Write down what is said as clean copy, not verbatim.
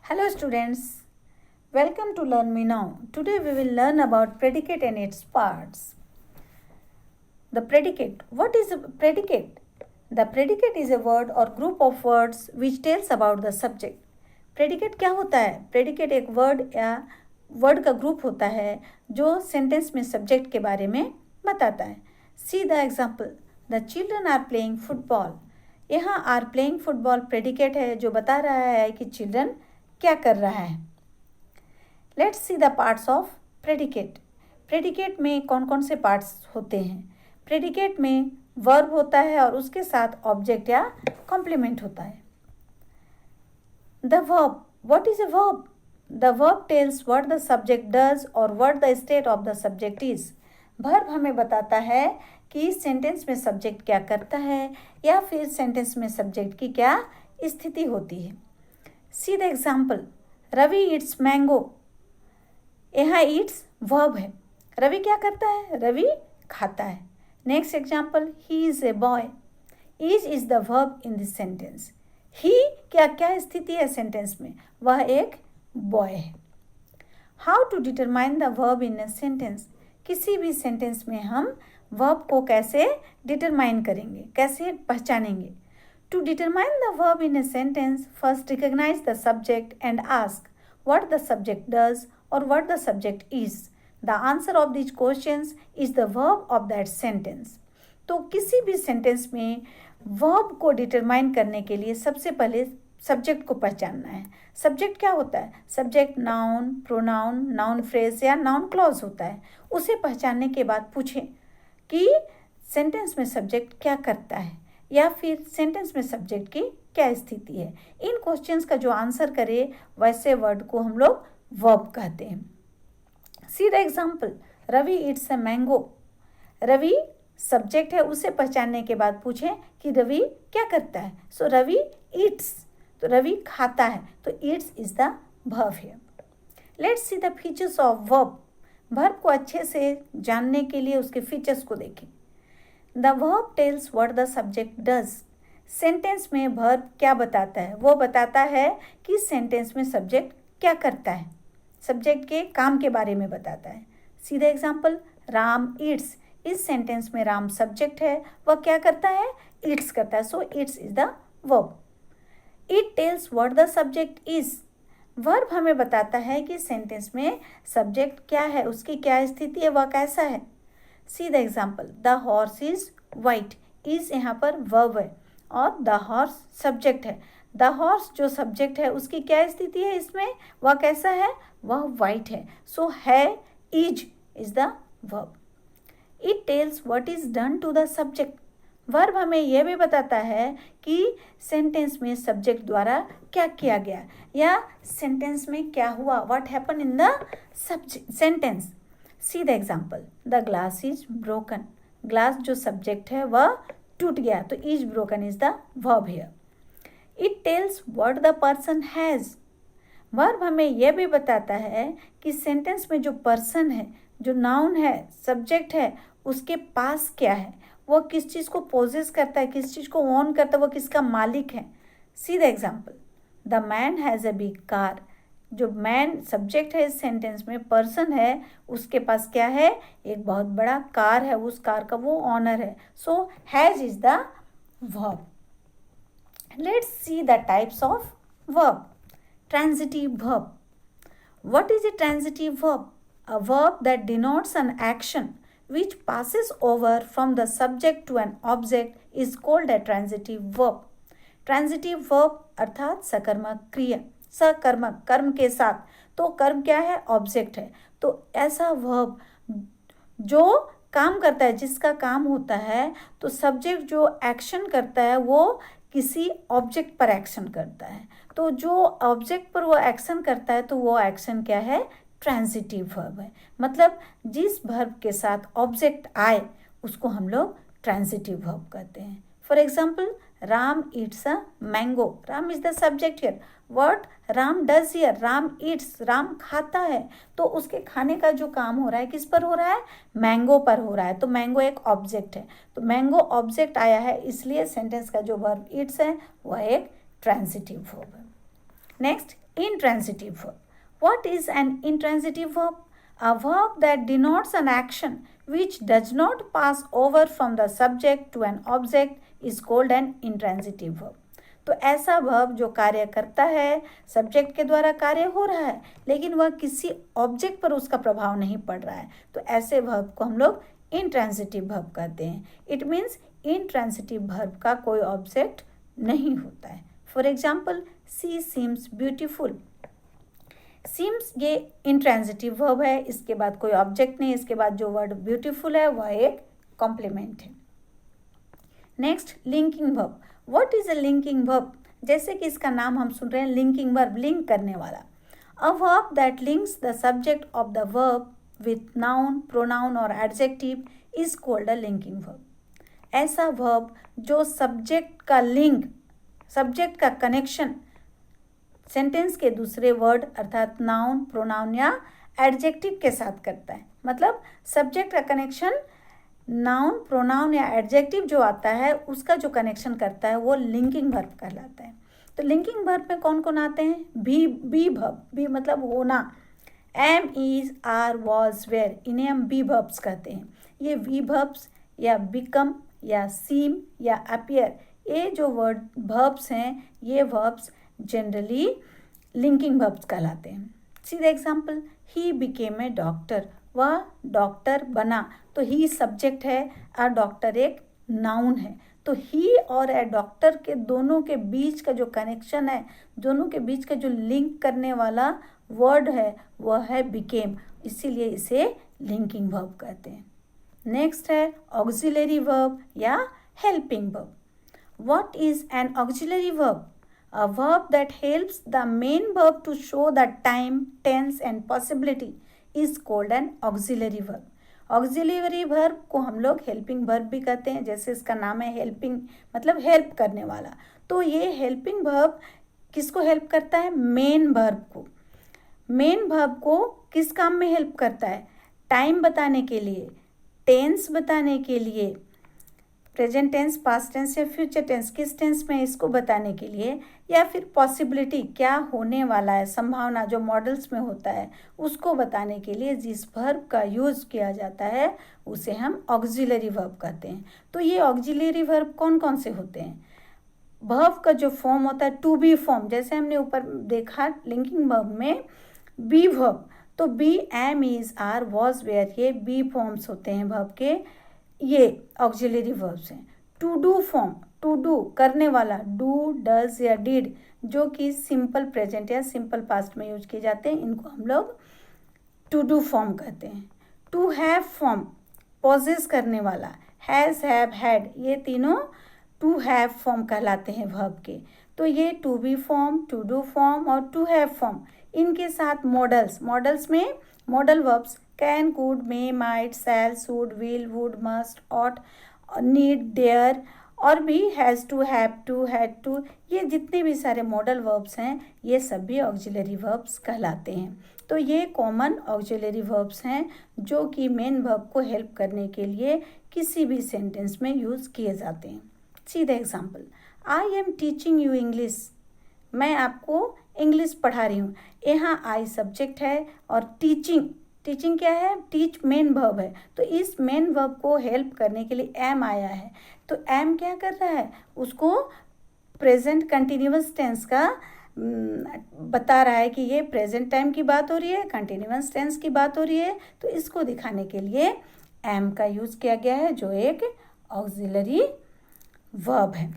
Hello students, welcome to Learn Me Now. Today we will learn about predicate and its parts. The predicate. What is a predicate? The predicate is a word or group of words which tells about the subject. Predicate क्या होता है? Predicate एक word या word का group होता है जो sentence में subject के बारे में बताता है. See the example. The children are playing football. यहाँ are playing football predicate है जो बता रहा है कि children क्या कर रहा है. Let's see the parts of predicate. Predicate में कौन कौन से पार्ट्स होते हैं? प्रेडिकेट में वर्ब होता है और उसके साथ ऑब्जेक्ट या कॉम्प्लीमेंट होता है. The verb. What is a verb? The verb tells what the subject does और what the state of the subject is. Verb हमें बताता है कि सेंटेंस में सब्जेक्ट क्या करता है या फिर सेंटेंस में सब्जेक्ट की क्या स्थिति होती है. See the example. Ravi eats mango. यहाँ eats verb है. रवि क्या करता है? रवि खाता है. Next example. He is a boy. Is the verb in this sentence. He क्या स्थिति है सेंटेंस में? वह एक बॉय है. How to determine the verb in a sentence. किसी भी सेंटेंस में हम verb को कैसे डिटरमाइन करेंगे, कैसे पहचानेंगे. To determine the verb in a sentence, first recognize the subject and ask what the subject does or what the subject is. The answer of these questions is the verb of that sentence. तो किसी भी sentence में verb को determine करने के लिए सबसे पहले सब्जेक्ट को पहचानना है. सब्जेक्ट क्या होता है? Subject noun, pronoun, noun phrase या नाउन क्लॉज होता है. उसे पहचानने के बाद पूछें कि सेंटेंस में सब्जेक्ट क्या करता है या फिर सेंटेंस में सब्जेक्ट की क्या स्थिति है. इन क्वेश्चंस का जो आंसर करे वैसे वर्ड को हम लोग वर्ब कहते हैं. See the example. Ravi eats a mango. Ravi subject है, उसे पहचानने के बाद पूछें कि रवि क्या करता है. सो रवि ईट्स, तो रवि खाता है, तो Yeats is the verb here. Let's see the features of verb. Verb को अच्छे से जानने के लिए उसके फीचर्स को देखें. The verb tells what the subject does. Sentence में वर्ब क्या बताता है? वो बताता है कि सेंटेंस में सब्जेक्ट क्या करता है, सब्जेक्ट के काम के बारे में बताता है. सीधा एग्जाम्पल. राम ईट्स. इस सेंटेंस में राम सब्जेक्ट है, वह क्या करता है? ईट्स करता है. So eats is the verb. It tells what the subject is. Verb हमें बताता है कि सेंटेंस में सब्जेक्ट क्या है, उसकी क्या स्थिति है, वह कैसा है. सी the example. The horse is white. Is यहाँ पर वर्ब है और द हॉर्स सब्जेक्ट है. द हॉर्स जो सब्जेक्ट है उसकी क्या स्थिति है इसमें, वह कैसा है? वह वाइट है. सो है is the verb. It tells what is done to the subject. Verb हमें यह भी बताता है कि सेंटेंस में सब्जेक्ट द्वारा क्या किया गया या सेंटेंस में क्या हुआ, what happen in the sentence. C the example. The glass is broken. Glass जो सब्जेक्ट है वह टूट गया, तो is broken is the verb here. It tells what the person has. Verb हमें यह भी बताता है कि सेंटेंस में जो पर्सन है, जो नाउन है, सब्जेक्ट है, उसके पास क्या है, वह किस चीज़ को पोजेस करता है, किस चीज़ को ओन करता है, वह किसका मालिक है. सी the example. The man has a big car. जो मैन सब्जेक्ट है इस सेंटेंस में, पर्सन है, उसके पास क्या है? एक बहुत बड़ा कार है, उस कार का वो ऑनर है. So has is the verb. Let's see the types of verb. Transitive verb. What is a transitive verb? A verb that denotes an action which passes over from the subject to an object is called a transitive verb. Transitive verb अर्थात सकर्मक क्रिया, सकर्मक कर्म के साथ. तो कर्म क्या है? ऑब्जेक्ट है. तो ऐसा वर्ब जो काम करता है, जिसका काम होता है, तो सब्जेक्ट जो एक्शन करता है वो किसी ऑब्जेक्ट पर एक्शन करता है. तो जो ऑब्जेक्ट पर वो एक्शन करता है तो वो एक्शन क्या है? ट्रांजिटिव वर्ब है. मतलब जिस वर्ब के साथ ऑब्जेक्ट आए उसको हम लोग ट्रांजिटिव वर्ब कहते हैं. For example. Ram Yeats a mango. Ram is the subject here. What Ram does here? Ram Yeats. Ram खाता है, तो उसके खाने का जो काम हो रहा है किस पर हो रहा है? मैंगो पर हो रहा है. तो मैंगो एक ऑब्जेक्ट है, तो मैंगो ऑब्जेक्ट आया है, इसलिए सेंटेंस का जो वर्ब ईट्स है वह एक ट्रांजिटिव वर्ब है. Next. Intransitive verb. What is an intransitive verb? A verb that denotes an action which does not pass over from the subject to an object is called an intransitive verb. तो ऐसा verb जो कार्य करता है, subject के द्वारा कार्य हो रहा है, लेकिन वह किसी ऑब्जेक्ट पर उसका प्रभाव नहीं पड़ रहा है, तो ऐसे वर्ब को हम लोग इंट्रांसिटिव वर्ब कहते हैं. इट मीन्स इंट्रांसिटिव वर्ब का कोई ऑब्जेक्ट नहीं होता है. For example, she seems beautiful. Seems ये इंट्रांसिटिव वर्ब है, इसके बाद कोई ऑब्जेक्ट नहीं, इसके बाद जो वर्ड ब्यूटीफुल है वह एक कॉम्प्लीमेंट है. Next, linking verb. What is a linking verb? जैसे कि इसका नाम हम सुन रहे हैं, लिंकिंग वर्ब, लिंक करने वाला. A verb that links the subject of the verb with noun, pronoun और adjective is called a linking verb. ऐसा वर्ब जो सब्जेक्ट का लिंक, सब्जेक्ट का कनेक्शन सेंटेंस के दूसरे वर्ड अर्थात नाउन, प्रोनाउन या एडजेक्टिव के साथ करता है. मतलब सब्जेक्ट का कनेक्शन नाउन, प्रोनाउन या एडजेक्टिव जो आता है उसका जो कनेक्शन करता है वो लिंकिंग वर्ब कहलाता है. तो लिंकिंग वर्ब में कौन कौन आते हैं? B verb. बी मतलब होना. Am, is, are, was, were, इन्हें हम बी वर्ब्स कहते हैं. ये वी वर्ब्स या बिकम या सीम या अपीयर, ये जो वर्ड वर्ब्स हैं, ये वर्ब्स जनरली लिंकिंग वर्ब्स कहलाते हैं. See the example, he became a doctor. वह डॉक्टर बना. तो ही सब्जेक्ट है, अ डॉक्टर एक नाउन है. तो ही और ए डॉक्टर के दोनों के बीच का जो कनेक्शन है, दोनों के बीच का जो लिंक करने वाला वर्ड है वह है बिकेम, इसीलिए इसे लिंकिंग वर्ब कहते हैं. नेक्स्ट है ऑक्सिलरी वर्ब या helping verb. What is an auxiliary verb? A verb that helps the main verb to show the time, tense and possibility is called an auxiliary verb. Auxiliary verb को हम लोग helping verb भी कहते हैं. जैसे इसका नाम है हेल्पिंग, मतलब हेल्प करने वाला. तो ये हेल्पिंग वर्ब किसको हेल्प करता है? मेन वर्ब को. मेन वर्ब को किस काम में हेल्प करता है? टाइम बताने के लिए, टेंस बताने के लिए, प्रेजेंट टेंस, पास्ट टेंस या फ्यूचर टेंस किस टेंस में इसको बताने के लिए, या फिर पॉसिबिलिटी क्या होने वाला है, संभावना जो मॉडल्स में होता है उसको बताने के लिए जिस वर्ब का यूज़ किया जाता है उसे हम ऑक्सिलरी वर्ब कहते हैं. तो ये ऑक्सिलरी वर्ब कौन कौन से होते हैं? वर्ब का जो फॉर्म होता है टू बी फॉर्म, जैसे हमने ऊपर देखा लिंकिंग वर्ब में बी वर्ब, तो be, am, is, are, was, were, ये बी फॉर्म्स होते हैं वर्ब के. ये ऑक्सिलरी वर्ब्स हैं. To do form, to do करने वाला, डू, डज या डिड, जो कि सिंपल प्रेजेंट या सिंपल पास्ट में यूज किए जाते हैं, इनको हम लोग टू डू फॉर्म कहते हैं. टू हैव फॉर्म, पॉजेस करने वाला, हैज़, हैव, हैड, ये तीनों टू हैव फॉर्म कहलाते हैं वर्ब के. तो ये to be form, to do form और टू हैव फॉर्म, इनके साथ मॉडल्स, मॉडल्स में modal verbs can, could, may, might, shall, should, will, would, must, ought, need, dare और भी has to, have to, had to, ये जितने भी सारे मॉडल वर्ब्स हैं ये सभी ऑक्सिलरी वर्ब्स कहलाते हैं. तो ये कॉमन ऑक्सिलरी वर्ब्स हैं जो कि मेन वर्ब को हेल्प करने के लिए किसी भी सेंटेंस में यूज़ किए जाते हैं. See the example, I am teaching you English. मैं आपको इंग्लिश पढ़ा रही हूँ. यहाँ आई सब्जेक्ट है और टीचिंग, टीचिंग क्या है? टीच मेन वर्ब है. तो इस मेन वर्ब को हेल्प करने के लिए एम आया है. तो एम क्या कर रहा है? उसको प्रेजेंट कंटिन्यूअस टेंस का बता रहा है कि ये प्रेजेंट टाइम की बात हो रही है, कंटिन्यूअस टेंस की बात हो रही है. तो इसको दिखाने के लिए एम का यूज़ किया गया है जो एक ऑक्सिलरी वर्ब है.